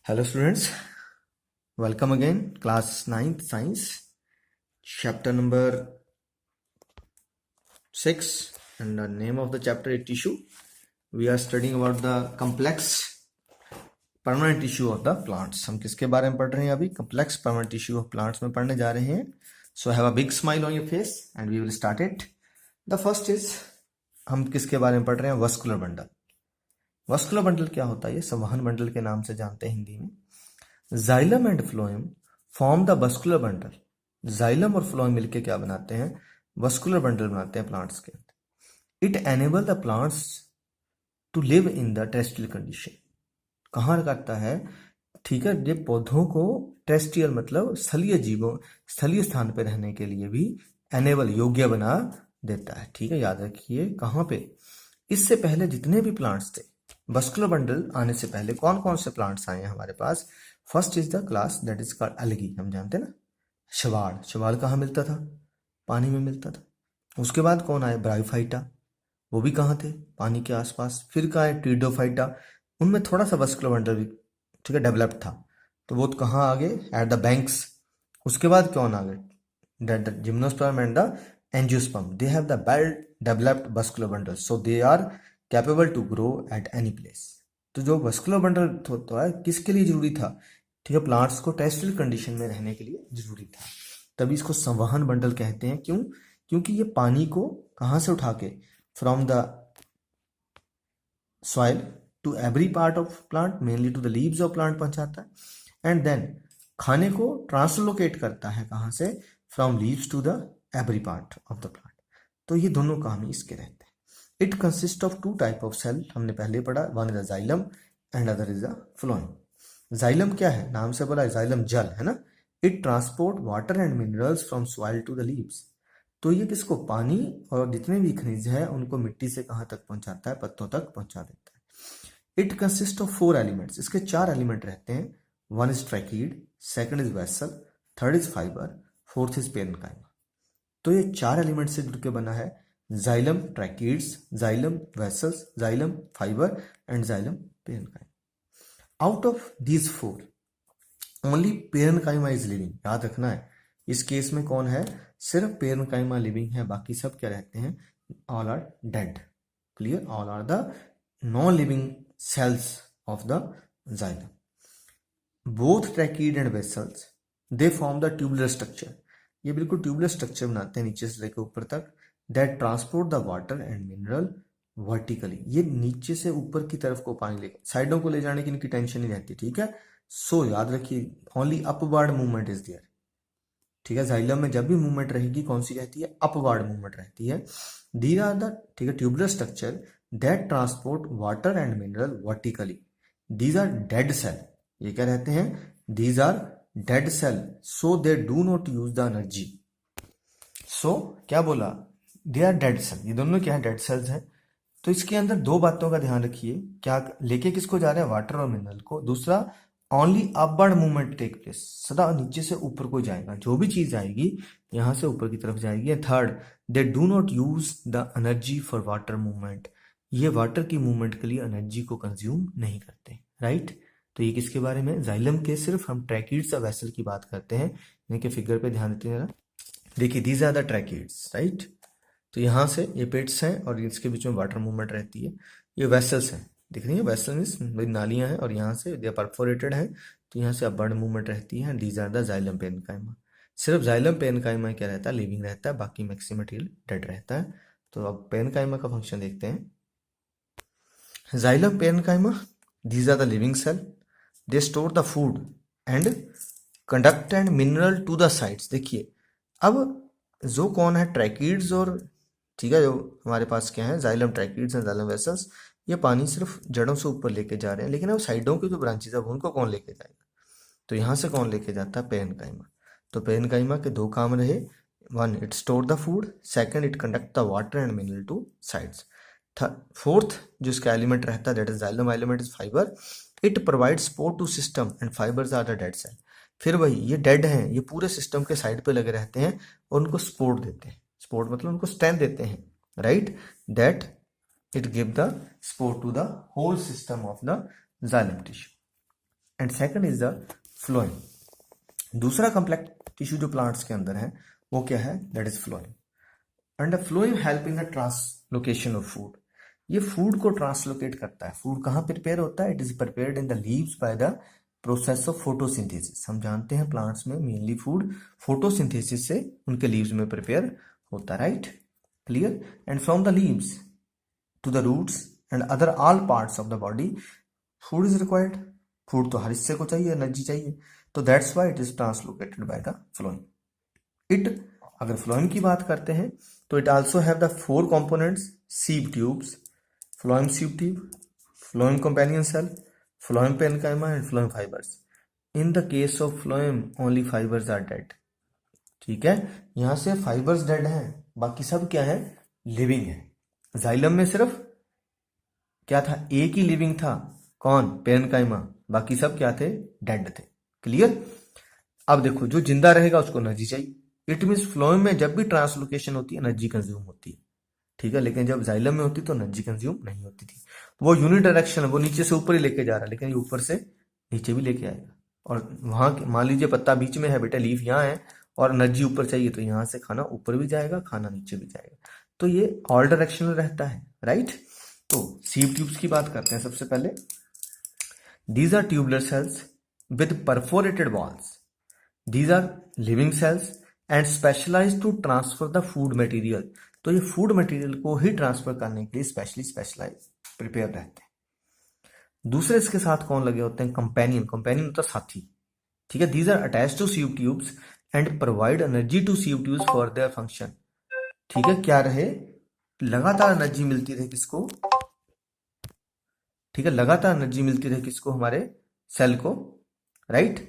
Hello students, welcome again. Class 9th Science, chapter number 6, and the name of the chapter is Tissue. We are studying about the complex permanent tissue of the plants. हम किसके बारे में पढ़ रहे हैं अभी? Complex permanent tissue of plants में पढ़ने जा रहे हैं. So have a big smile on your face and we will start it. The first is, हम किसके बारे में पढ़ रहे हैं? Vascular bundle. Vascular bundle क्या होता है? ये संवहन बंडल के नाम से जानते हैं हिंदी में. Xylem and phloem form the vascular bundle. Xylem और फ्लोएम मिलके क्या बनाते हैं? वस्कुलर बंडल बनाते हैं प्लांट्स के अंदर. It enable the plants to live in the terrestrial condition. कहाँ करता है? ठीक है, ये पौधों को टेरेस्ट्रियल मतलब स्थलीय जीवों, स्थलीय स्थान पर रहने के लिए भी एनेबल योग्य बना देता है. ठीक है, याद रखिए. कहाँ पे? इससे पहले जितने भी प्लांट्स थे, वस्कुलर बंडल आने से पहले कौन कौन से प्लांट्स आए हैं हमारे पास? First is the class that is called algae. हम जानते हैं ना, शवाड़. शवाड़ कहाँ मिलता था? पानी में मिलता था. उसके बाद कौन आए? ब्रायोफाइटा. वो भी कहाँ थे? पानी के आसपास. फिर कहाँ है? ट्रीडोफाइटा. उनमें थोड़ा सा वस्कुलर बंडल भी ठीक है डेवलप्ड था, तो वो कहाँ आ गए? At the banks. उसके बाद कौन आ गए? That the gymnosperm and the angiosperm, they have the well developed vascular bundle, so they are capable to grow at any place. तो जो वस्कुलर बंडल होता है किसके लिए जरूरी था? ठीक है, प्लांट्स को टेरेस्ट्रियल कंडीशन में रहने के लिए जरूरी था. तभी इसको संवहन बंडल कहते हैं. क्यों? क्योंकि ये पानी को कहाँ से उठा के, from the soil to every part of plant, mainly to the leaves of plant पहुंचाता है. एंड देन खाने को ट्रांसलोकेट करता है. कहाँ से? From leaves to the every part of the plant. तो ये दोनों काम ही इसके रहते हैं. It consist of two type of cell. हमने पहले पढ़ा, one is the xylem and other is the phloem. Xylem क्या है? नाम से बोला, जाइलम जल है ना. It transport water and minerals from soil to the leaves. तो ये किसको? पानी और जितने भी खनिज है उनको मिट्टी से कहाँ तक पहुंचाता है? पत्तों तक पहुंचा देता है. It consist of 4 elements. इसके 4 एलिमेंट रहते हैं. One is tracheid, second is vessel, third is fibre, fourth is parenchyma. तो ये 4 एलिमेंट से जुड़ के बना है xylem tracheids, xylem vessels, xylem fibre and xylem parenchyma. Out of these 4 only parenchyma is living. याद रखना है, इस केस में कौन है? सिर्फ पेरेन्काइमा लिविंग है, बाकी सब क्या रहते हैं? All are dead. Clear? All are the non living cells of the xylem. Both tracheids and vessels, they form the tubular structure. ये बिल्कुल ट्यूबुलर स्ट्रक्चर बनाते हैं नीचे से लेकर ऊपर तक. That transport the water and mineral vertically. ये नीचे से ऊपर की तरफ को पानी लेकर साइडों को ले जाने की इनकी टेंशन नहीं रहती. ठीक है, सो याद रखिए, only upward movement is there. ठीक है, जाइलम में जब भी मूवमेंट रहेगी कौन सी रहती है? अपवर्ड मूवमेंट रहती है. दीज आर द ठीक है tubular structure that transport water and mineral vertically. These are dead cell. ये क्या रहते हैं? These are dead cell, so they do not use the energy. So क्या बोला? They are dead cell. ये दोनों क्या है? dead cells हैं. तो इसके अंदर 2 बातों का ध्यान रखिए. क्या लेके किसको जा रहे हैं? वाटर और मिनरल को. दूसरा, only upward movement take place. सदा नीचे से ऊपर को जाएगा. जो भी चीज आएगी यहां से ऊपर की तरफ जाएगी. Third, they do not use the energy for water movement. ये वाटर की मूवमेंट के लिए एनर्जी को कंज्यूम नहीं करते. राइट? तो ये किसके बारे में? जाइलम के. सिर्फ हम ट्रैकीड्स और वेसल की बात करते हैं. इनके फिगर पे ध्यान देते हैं. देखिए, these are the tracheids. Right? तो यहाँ से ये पेट्स हैं और इसके बीच में वाटर मूवमेंट रहती है. ये वेसल्स हैं. दिख रही है? वेसल मीन्स नालियां हैं और यहाँ से दे परफोरेटेड हैं, तो यहाँ से अपवर्ड मूवमेंट रहती है. These are the xylem parenchyma. सिर्फ जाइलम पेरेन्काइमा क्या रहता है? लिविंग रहता है. बाकी मैक्सिमम मटेरियल डेड रहता है. तो अब पेरेन्काइमा का फंक्शन देखते हैं. Xylem parenchyma, these are the living cell. They store the food and conduct and mineral to the sites. देखिए, अब जो कौन है? ट्रैकीड्स और ठीक है, जो हमारे पास क्या है? Xylem tracheids and xylem vessels. ये पानी सिर्फ जड़ों से ऊपर लेके जा रहे हैं, लेकिन अब साइडों की जो ब्रांचेज है उनको कौन लेके जाएगा? तो यहाँ से कौन लेके जाता है? पेरेन्काइमा. तो पेरेन्काइमा के 2 काम रहे. One, it store the food. Second, it conduct the water and mineral to sides. Fourth जो इसका एलिमेंट रहता है, that is xylem element is fibre. It provide support to system and fibres are the dead cell. फिर वही, ये dead हैं, ये पूरे सिस्टम के साइड पे लगे रहते हैं और उनको सपोर्ट देते हैं. सपोर्ट मतलब उनको स्ट्रेंथ देते हैं. Right? That it give the support to the whole system of the xylem tissue. And second is the phloem. दूसरा कॉम्प्लेक्स टिश्यू जो प्लांट्स के अंदर है वो क्या है, that is phloem. And the phloem help in the translocation of food. ये food को ट्रांसलोकेट करता है। फूड कहाँ प्रिपेयर होता है, it is prepared in the leaves by the process of photosynthesis. हम जानते हैं प्लांट्स में मेनली फूड फोटोसिंथेसिस से उनके लीव्स में प्रिपेयर होता है, right, clear. And from the leaves to the roots and other all parts of the body food is required. Food तो हर हिस्से को चाहिए, एनर्जी चाहिए, तो that's why it is translocated by the phloem. It, अगर फ्लोएम की बात करते हैं तो it also have the 4 components, sieve tubes, phloem sieve tube, phloem companion cell, phloem parenchyma and phloem fibres. In the case of phloem only fibres are dead. ठीक है, यहां से फाइबर्स डेड हैं, बाकी सब क्या है, लिविंग है। जाइलम में सिर्फ क्या था, एक ही लिविंग था, कौन, पेरेन्काइमा, बाकी सब क्या थे, डेड थे, क्लियर। अब देखो, जो जिंदा रहेगा उसको एनर्जी चाहिए। इट मीन्स फ्लोएम में जब भी ट्रांसलोकेशन होती है एनर्जी कंज्यूम होती है, ठीक है, लेकिन जब जाइलम में होती तो एनर्जी कंज्यूम नहीं होती थी। वो यूनिट डायरेक्शन, वो नीचे से ऊपर ही लेके जा रहा है, लेकिन ये ऊपर से नीचे भी लेके आएगा। और वहां मान लीजिए पत्ता बीच में है बेटा, लीफ यहाँ है और एनर्जी ऊपर चाहिए, तो यहाँ से खाना ऊपर भी जाएगा, खाना नीचे भी जाएगा, तो ये ऑल डायरेक्शन में रहता है, राइट। तो सीव ट्यूब्स की बात करते हैं सबसे पहले। These are tubular cells with perforated walls. These are living cells and specialise to transfer the food material. तो ये फूड मटेरियल को ही ट्रांसफर करने के लिए स्पेशलाइज प्रिपेयर रहते हैं। दूसरे इसके साथ कौन लगे होते हैं, कंपेनियन। कंपेनियन होता है साथी, ठीक है। These are attach to sieve tubes and provide energy to sieve tubes for their function. ठीक है, क्या रहे, लगातार एनर्जी मिलती रहे किसको, ठीक है, लगातार एनर्जी मिलती रहे किसको, हमारे सेल को, राइट,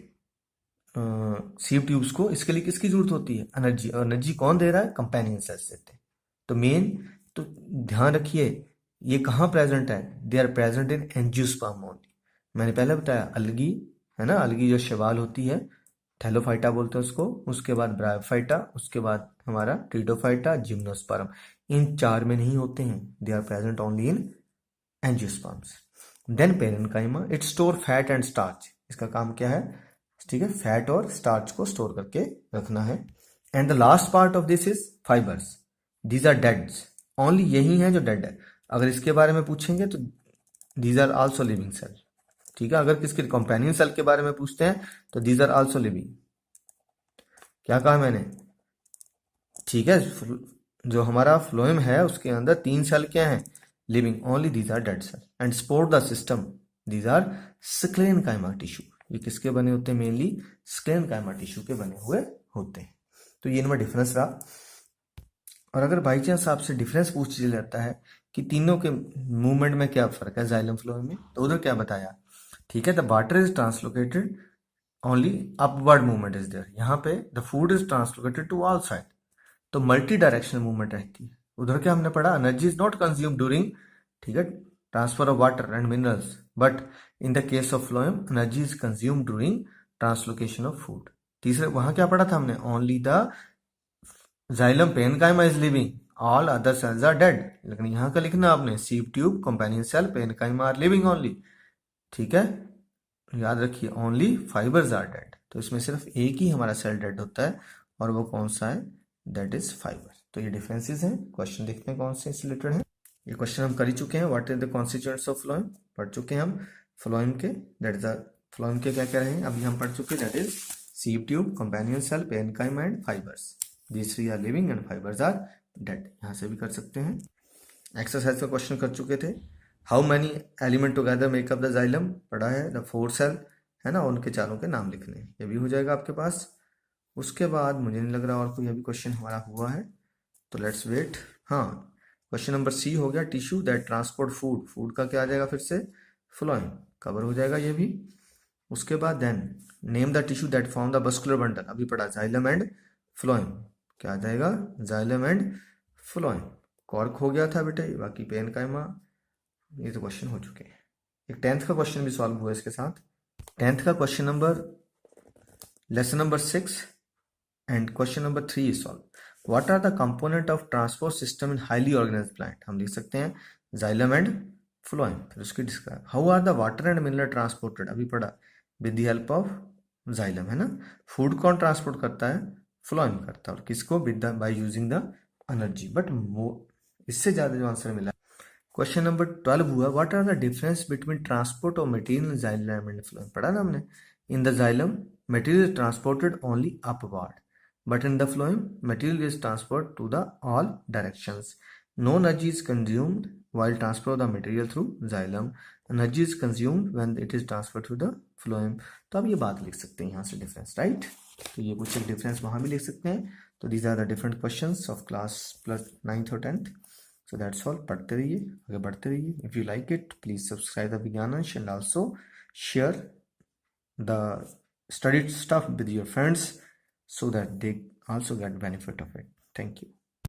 सीव ट्यूब्स को। इसके लिए किसकी जरूरत होती है, एनर्जी। और एनर्जी कौन दे रहा है, कंपेनियन सेल्स देते हैं। तो मेन, तो ध्यान रखिए ये कहाँ प्रेजेंट है, they are present in angiosperm only. मैंने पहले बताया अलगी है ना, अलगी जो शैवाल होती है, थैलोफाइटा बोलते हैं उसको, उसके बाद ब्रायोफाइटा, उसके बाद हमारा ट्रिडोफाइटा, जिम्नोस्पर्म। इन 4 में नहीं होते हैं, they are present only in angiosperms. Then parenchyma, it store fat and starch. इसका काम क्या है, ठीक है, फैट और स्टार्च को स्टोर करके रखना है। And the last part of this is fibres. These are deads, only यही है जो डेड है। अगर इसके बारे में पूछेंगे तो these are also living cell, ठीक है। अगर किसके कंपेनियन सेल के बारे में पूछते हैं तो दीज आर आल्सो लिविंग। क्या कहा मैंने, ठीक है। जो हमारा फ्लोएम है उसके अंदर 3 सेल क्या है, living, only these are dead cell. And support the system, these are sclerenchyma tissue. ये किसके बने होते हैं, मेनली स्क्लेरेन्काइमा टिश्यू के बने हुए होते हैं। तो ये इनमें डिफरेंस रहा। और अगर बाई चांस आपसे डिफरेंस पूछ लिया जाता है कि तीनों के मूवमेंट में क्या फर्क है जाइलम फ्लोएम में, तो उधर क्या बताया, ठीक है, the water is translocated only upward movement is there. यहाँ पे the food is translocated to all side, तो मल्टी डायरेक्शनल मूवमेंट रहती है। उधर क्या हमने पढ़ा, energy is not consume during, ठीक है, transfer of water and minerals, but in the case of phloem energy is consume during translocation of food. तीसरे वहां क्या पढ़ा था हमने, only the xylem parenchyma is living, all other cells are dead. लेकिन यहाँ का लिखना आपने, sieve tube, companion cell, parenchyma are living only, ठीक है, याद रखिए, ओनली फाइबर्स आर डेड। तो इसमें सिर्फ एक ही हमारा सेल डेड होता है, और वो कौन सा है, दैट इज फाइबर। तो ये डिफरेंसेस हैं। क्वेश्चन देखते हैं कौन से इससे रिलेटेड है। ये क्वेश्चन हम कर ही चुके हैं, what is the constituents of phloem, पढ़ चुके हैं हम फ्लोएम के, दैट इज फ्लोएम के क्या क्या रहे हैं अभी हम पढ़ चुके, that is sieve tube, companion cell, parenchyma and fibres. These 3 are living and fibers are dead। यहाँ से भी कर सकते हैं। एक्सरसाइज का क्वेश्चन कर चुके थे, how many element together makeup the xylem, पढ़ा है, द 4 सेल है ना, उनके चारों के नाम लिखने, ये भी हो जाएगा आपके पास। उसके बाद मुझे नहीं लग रहा और कोई अभी क्वेश्चन हमारा हुआ है, तो लेट्स वेट। हाँ, क्वेश्चन नंबर सी हो गया, tissue that transport food. Food का क्या आ जाएगा फिर से, फ्लोएम, कवर हो जाएगा ये भी। उसके बाद then name the tissue that form the muscular bundle, अभी पढ़ा, जाइलम एंड फ्लोएम, क्या आ जाएगा, जाइलम एंड फ्लोएम। कॉर्क हो गया था बेटे, बाकी पेरेन्काइमा, ये तो क्वेश्चन हो चुके हैं। एक 10th का क्वेश्चन भी सॉल्व हुआ इसके साथ। 10th का question number, lesson number 6 and question number 3 is solve. What are the component of transport system in highly organised plant, हम लिख सकते हैं जाइलम एंड फ्लोएम। फिर उसकी describe, how are the water and mineral transported, अभी पढ़ा, with the help of xylem, है ना। फूड कौन ट्रांसपोर्ट करता है, फ्लोएम करता है, और किसको, with the by using the energy. But इससे ज्यादा जो आंसर मिला। क्वेश्चन नंबर 12 हुआ, what are the difference between transport of material in xylem and phloem. पढ़ा ना हमने। In the xylem material is transported only upward, but in the phloem material is transferred to the all directions. No energy is consumed while transfer of the material through xylem. Energy is consumed when it is transferred through the phloem. तो आप ये बात लिख सकते हैं यहाँ से difference, right. तो ये कुछ एक डिफरेंस वहाँ भी लिख सकते हैं। तो these are the different questions of class plus 9th और 10th। So that's all. पढ़ते रहिए, आगे बढ़ते रहिए। If you like it please subscribe the Vigyanansh and also share the studied stuff with your friends so that they also get benefit of it. Thank you.